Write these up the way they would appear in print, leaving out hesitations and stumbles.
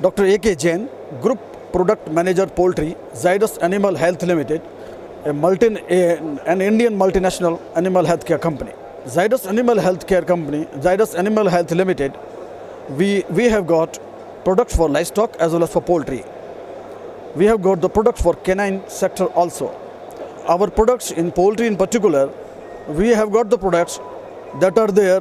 Dr. A.K. Jain, Group Product Manager Poultry, Zydus Animal Health Limited, an Indian multinational animal healthcare company. Zydus Animal Healthcare Company, Zydus Animal Health Limited, we have got products for livestock as well as for poultry. We have got the products for canine sector also. Our products in poultry in particular, we have got the products that are there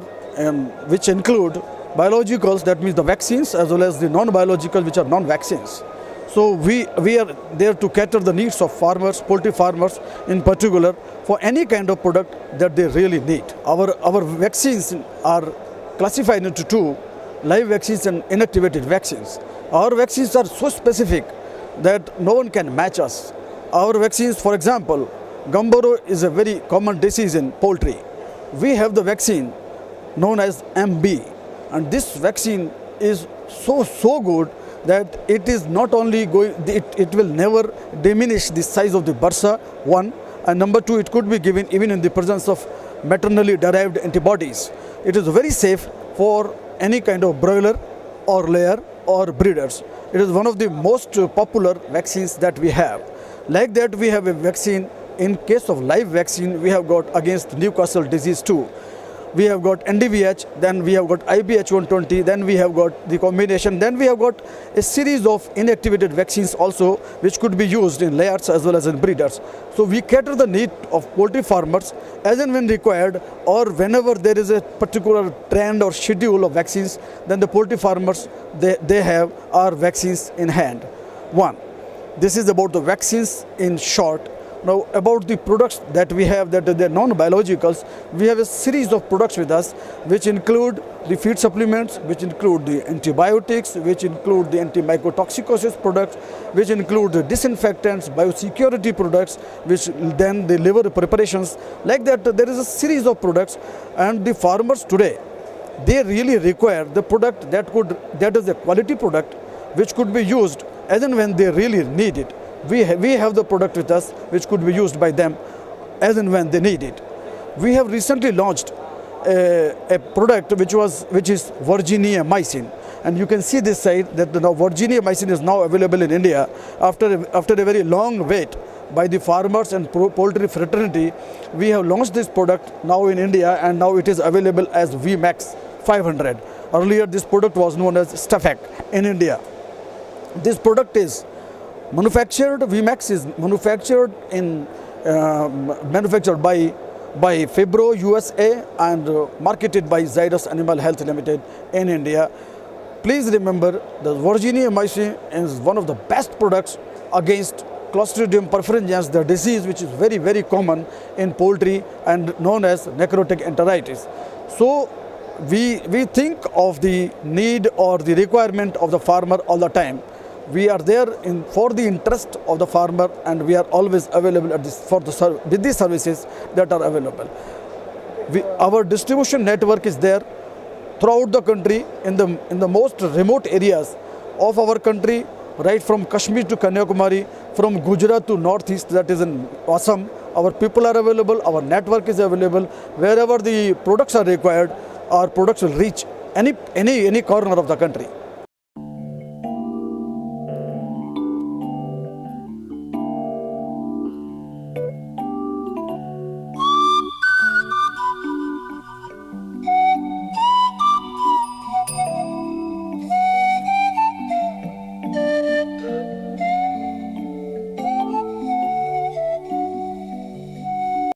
which include biologicals, that means the vaccines, as well as the non-biological, which are non-vaccines. So we are there to cater the needs of farmers, poultry farmers in particular, for any kind of product that they really need. Our vaccines are classified into two: live vaccines and inactivated vaccines. Our vaccines are so specific that no one can match us. Our vaccines, for example, Gumboro is a very common disease in poultry. We have the vaccine known as MB, and this vaccine is so good that it is not only going, it will never diminish the size of the bursa, one, and number two, it could be given even in the presence of maternally derived antibodies. It is very safe for any kind of broiler or layer or breeders. It is one of the most popular vaccines that we have. Like that, we have a vaccine. In case of live vaccine, we have got against Newcastle disease too. We have got NDVH, then we have got IBH 120, then we have got the combination, then we have got a series of inactivated vaccines also, which could be used in layers as well as in breeders. So we cater the need of poultry farmers as and when required, or whenever there is a particular trend or schedule of vaccines, then the poultry farmers, they have our vaccines in hand. One, this is about the vaccines in short. Now, about the products that we have, that are non-biologicals, we have a series of products with us, which include the feed supplements, which include the antibiotics, which include the antimycotoxicosis products, which include the disinfectants, biosecurity products, which then the liver preparations. Like that, there is a series of products, and the farmers today, they really require the product that is a quality product, which could be used as and when they really need it. We have the product with us which could be used by them as and when they need it. We have recently launched a product which is Virginiamycin, and you can see this side that now Virginiamycin is now available in India after a very long wait by the farmers and poultry fraternity. We have launched this product now in India, and now it is available as VMAX 500. Earlier this product was known as Stafec in India. This product is manufactured, VMAX is manufactured by Fibro USA and marketed by Zydus Animal Health Limited in India. Please remember, the Virginiamycin is one of the best products against Clostridium perfringens, the disease which is very common in poultry and known as necrotic enteritis. So we think of the need or the requirement of the farmer all the time. We are there for the interest of the farmer, and we are always available with these services that are available. Our distribution network is there throughout the country, in the most remote areas of our country, right from Kashmir to Kanyakumari, from Gujarat to Northeast, that is in Assam. Our people are available, our network is available. Wherever the products are required, our products will reach any corner of the country.